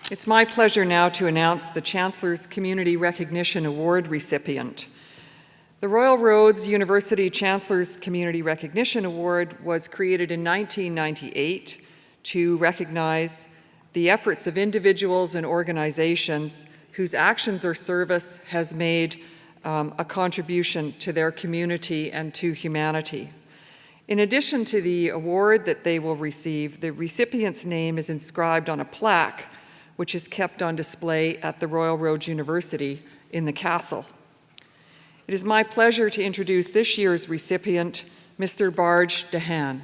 It's my pleasure now to announce the Chancellor's Community Recognition Award recipient. The Royal Roads University Chancellor's Community Recognition Award was created in 1998 to recognize the efforts of individuals and organizations whose actions or service has made a contribution to their community and to humanity. In addition to the award that they will receive, the recipient's name is inscribed on a plaque which is kept on display at the Royal Roads University in the castle. It is my pleasure to introduce this year's recipient, Mr. Barj Dhahan.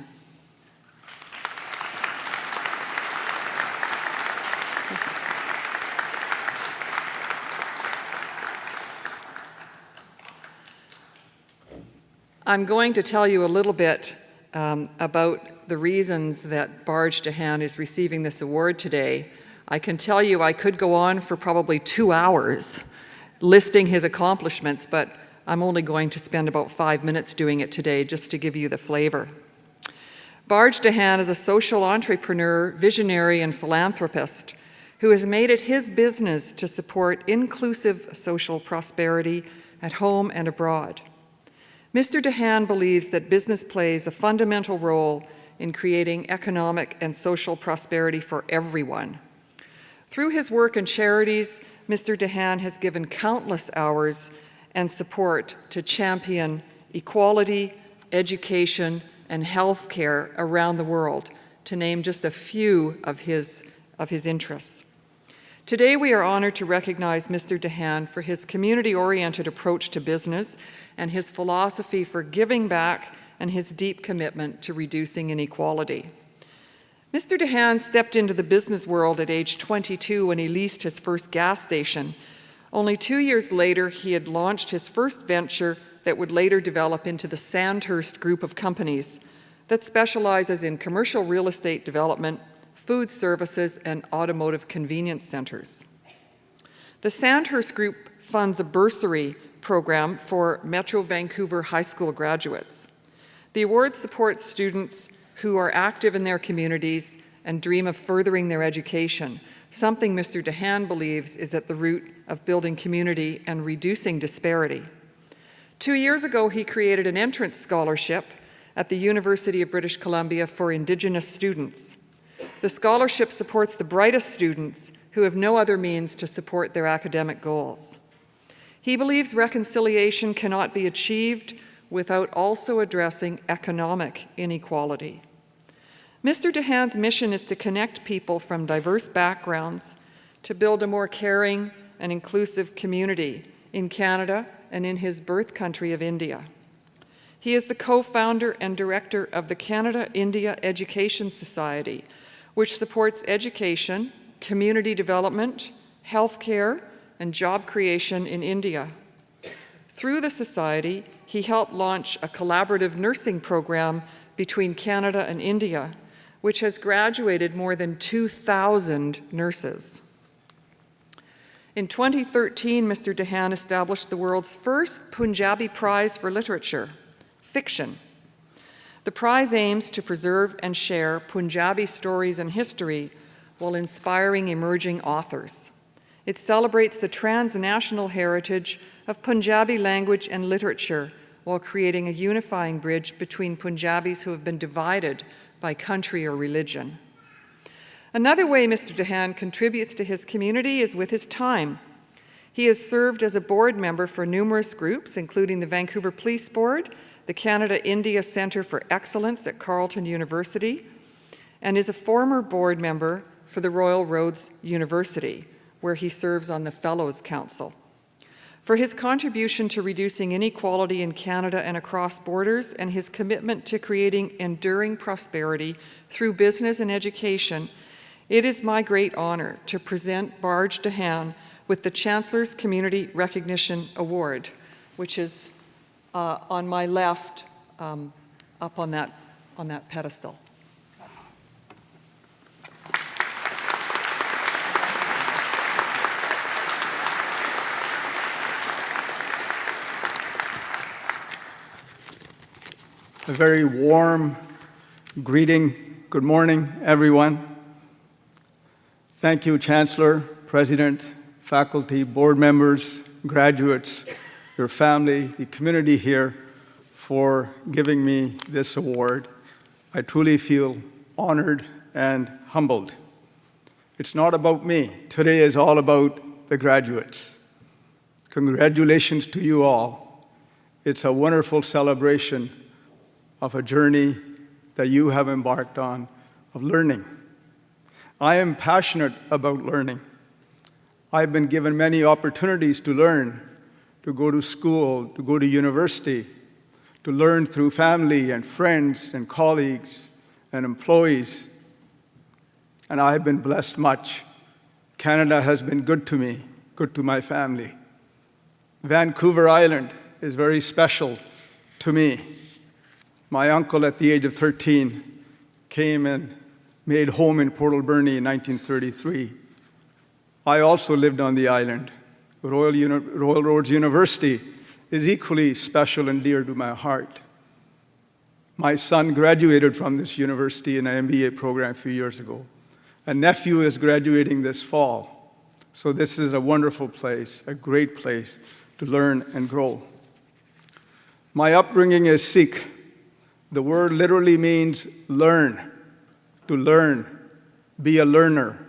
I'm going to tell you a little bit about the reasons that Barj Dhahan is receiving this award today. I can tell you I could go on for probably 2 hours listing his accomplishments, but I'm only going to spend about 5 minutes doing it today just to give you the flavor. Barj Dhahan is a social entrepreneur, visionary, and philanthropist who has made it his business to support inclusive social prosperity at home and abroad. Mr. Dhahan believes that business plays a fundamental role in creating economic and social prosperity for everyone. Through his work in charities, Mr. Dhahan has given countless hours and support to champion equality, education, and health care around the world, to name just a few of his interests. Today, we are honored to recognize Mr. Dhahan for his community-oriented approach to business and his philosophy for giving back and his deep commitment to reducing inequality. Mr. Dhahan stepped into the business world at age 22 when he leased his first gas station. Only 2 years later, he had launched his first venture that would later develop into the Sandhurst Group of companies that specializes in commercial real estate development, food services, and automotive convenience centers. The Sandhurst Group funds a bursary program for Metro Vancouver high school graduates. The award supports students who are active in their communities and dream of furthering their education, something Mr. Dhahan believes is at the root of building community and reducing disparity. 2 years ago, he created an entrance scholarship at the University of British Columbia for Indigenous students. The scholarship supports the brightest students who have no other means to support their academic goals. He believes reconciliation cannot be achieved without also addressing economic inequality. Mr. Dhahan's mission is to connect people from diverse backgrounds to build a more caring and inclusive community in Canada and in his birth country of India. He is the co-founder and director of the Canada-India Education Society, which supports education, community development, healthcare, and job creation in India. Through the society, he helped launch a collaborative nursing program between Canada and India, which has graduated more than 2,000 nurses. In 2013, Mr. Dhahan established the world's first Punjabi Prize for Literature, fiction. The prize aims to preserve and share Punjabi stories and history while inspiring emerging authors. It celebrates the transnational heritage of Punjabi language and literature while creating a unifying bridge between Punjabis who have been divided by country or religion. Another way Mr. Dhahan contributes to his community is with his time. He has served as a board member for numerous groups, including the Vancouver Police Board, the Canada-India Centre for Excellence at Carleton University, and is a former board member for the Royal Roads University, where he serves on the Fellows Council. For his contribution to reducing inequality in Canada and across borders, and his commitment to creating enduring prosperity through business and education, it is my great honor to present Barj Dhahan with the Chancellor's Community Recognition Award, which is on my left, up on that pedestal. A very warm greeting. Good morning, everyone. Thank you, Chancellor, President, faculty, board members, graduates, your family, the community here for giving me this award. I truly feel honored and humbled. It's not about me. Today is all about the graduates. Congratulations to you all. It's a wonderful celebration of a journey that you have embarked on of learning. I am passionate about learning. I've been given many opportunities to learn, to go to school, to go to university, to learn through family and friends and colleagues and employees. And I have been blessed much. Canada has been good to me, good to my family. Vancouver Island is very special to me. My uncle at the age of 13 came and made home in Port Alberni in 1933. I also lived on the island. Royal Roads University is equally special and dear to my heart. My son graduated from this university in an MBA program a few years ago. A nephew is graduating this fall. So this is a wonderful place, a great place to learn and grow. My upbringing is Sikh. The word literally means learn, to learn, be a learner,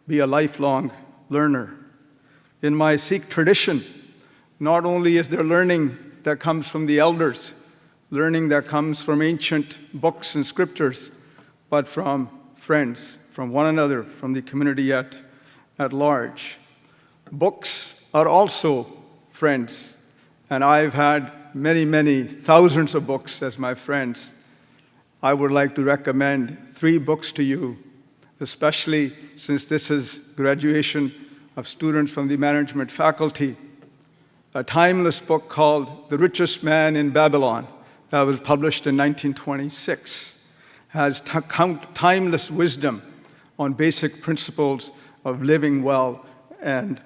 be a lifelong learner. In my Sikh tradition, not only is there learning that comes from the elders, learning that comes from ancient books and scriptures, but from friends, from one another, from the community at large. Books are also friends, and I've had many, many thousands of books as my friends. I would like to recommend 3 books to you, especially since this is graduation of students from the management faculty. A timeless book called The Richest Man in Babylon that was published in 1926 has timeless wisdom on basic principles of living well and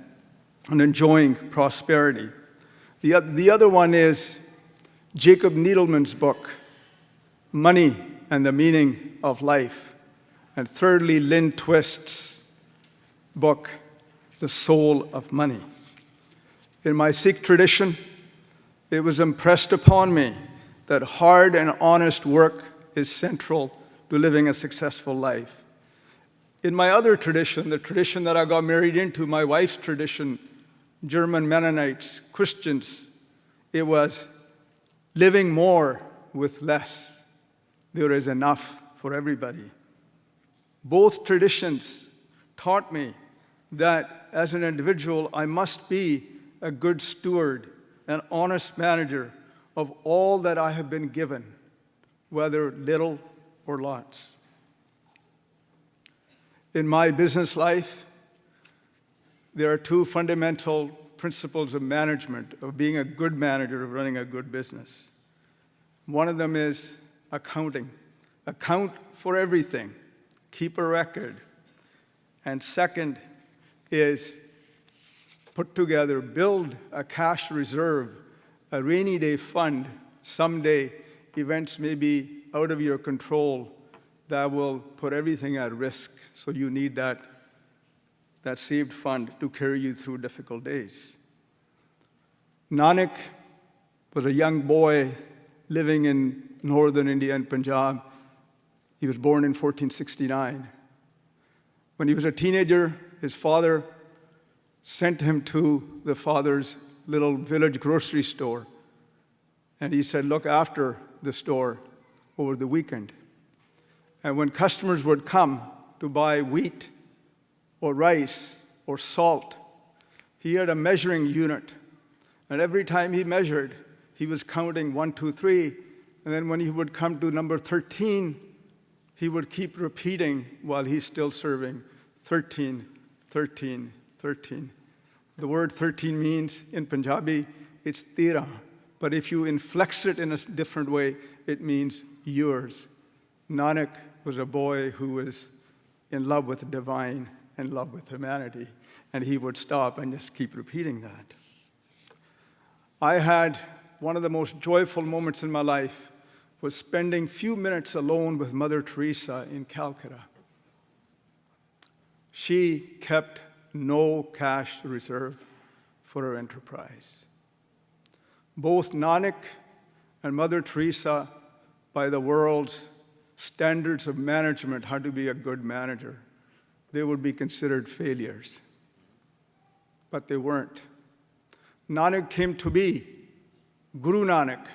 enjoying prosperity. The other one is Jacob Needleman's book, Money and the Meaning of Life. And thirdly, Lynn Twist's book, The Soul of Money. In my Sikh tradition, it was impressed upon me that hard and honest work is central to living a successful life. In my other tradition, the tradition that I got married into, my wife's tradition, German Mennonites, Christians, it was living more with less. There is enough for everybody. Both traditions taught me that as an individual, I must be a good steward, an honest manager of all that I have been given, whether little or lots. In my business life, there are 2 fundamental principles of management, of being a good manager, of running a good business. One of them is accounting. Account for everything. Keep a record. And second is put together, build a cash reserve, a rainy day fund. Someday, events may be out of your control that will put everything at risk. So you need that saved fund to carry you through difficult days. Nanak was a young boy living in northern India and Punjab. He was born in 1469. When he was a teenager, his father sent him to the father's little village grocery store. And he said, look after the store over the weekend. And when customers would come to buy wheat or rice or salt, he had a measuring unit. And every time he measured, he was counting 1, 2, 3. And then when he would come to number 13, he would keep repeating while he's still serving, 13, 13, 13. The word 13 means, in Punjabi, it's tera. But if you inflex it in a different way, it means yours. Nanak was a boy who was in love with the divine, in love with humanity. And he would stop and just keep repeating that. I had one of the most joyful moments in my life was spending few minutes alone with Mother Teresa in Calcutta. She kept no cash reserve for her enterprise. Both Nanak and Mother Teresa, by the world's standards of management, how to be a good manager, they would be considered failures. But they weren't. Nanak came to be Guru Nanak,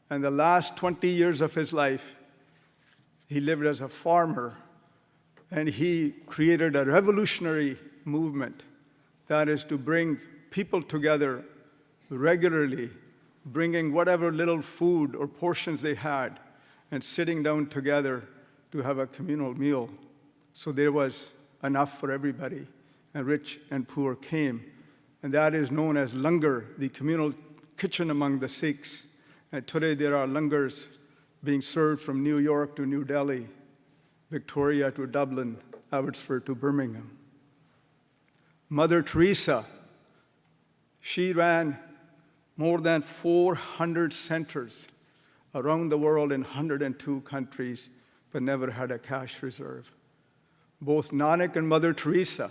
and the last 20 years of his life, he lived as a farmer, and he created a revolutionary movement that is to bring people together regularly, bringing whatever little food or portions they had and sitting down together to have a communal meal. So there was enough for everybody, and rich and poor came. And that is known as langar, the communal kitchen among the Sikhs. And today there are langars being served from New York to New Delhi, Victoria to Dublin, Abbotsford to Birmingham. Mother Teresa, she ran more than 400 centers around the world in 102 countries, but never had a cash reserve. Both Nanak and Mother Teresa,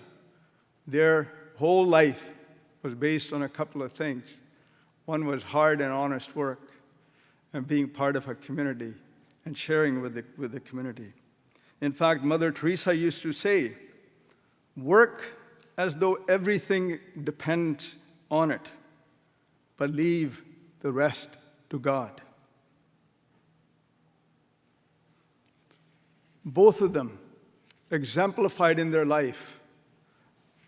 their whole life was based on a couple of things. One was hard and honest work and being part of a community and sharing with the community. In fact, Mother Teresa used to say, work as though everything depends on it, but leave the rest to God. Both of them exemplified in their life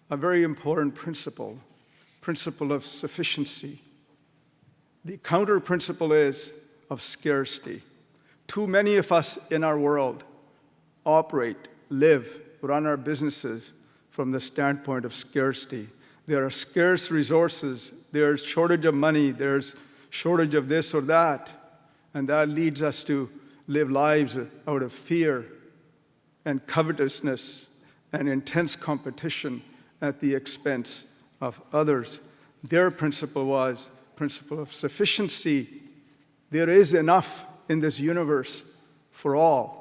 a very important principle of sufficiency. The counter principle is of scarcity. Too many of us in our world operate, live, run our businesses from the standpoint of scarcity. There are scarce resources, there's shortage of money, there's shortage of this or that, and that leads us to live lives out of fear and covetousness and intense competition at the expense of others. Their principle was principle of sufficiency. There is enough in this universe for all.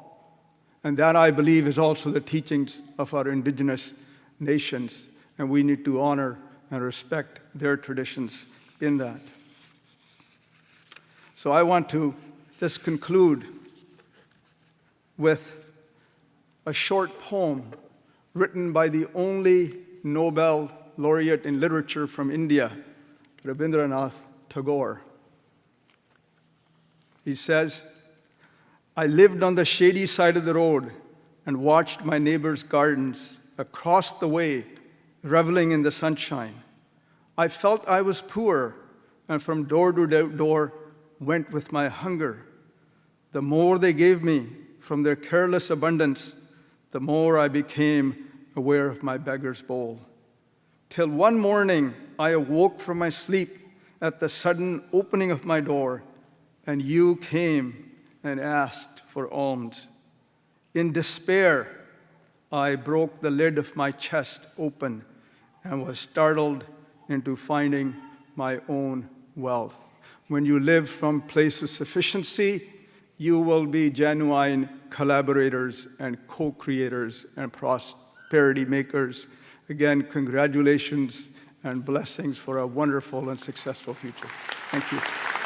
And that, I believe, is also the teachings of our indigenous nations, and we need to honor and respect their traditions in that. So I want to just conclude with a short poem written by the only Nobel laureate in literature from India, Rabindranath Tagore. He says, I lived on the shady side of the road and watched my neighbors' gardens across the way, reveling in the sunshine. I felt I was poor, and from door to door went with my hunger. The more they gave me from their careless abundance, the more I became aware of my beggar's bowl. Till one morning I awoke from my sleep at the sudden opening of my door, and you came and asked for alms. In despair, I broke the lid of my chest open and was startled into finding my own wealth. When you live from a place of sufficiency, you will be genuine collaborators and co-creators and prosperity makers. Again, congratulations and blessings for a wonderful and successful future. Thank you.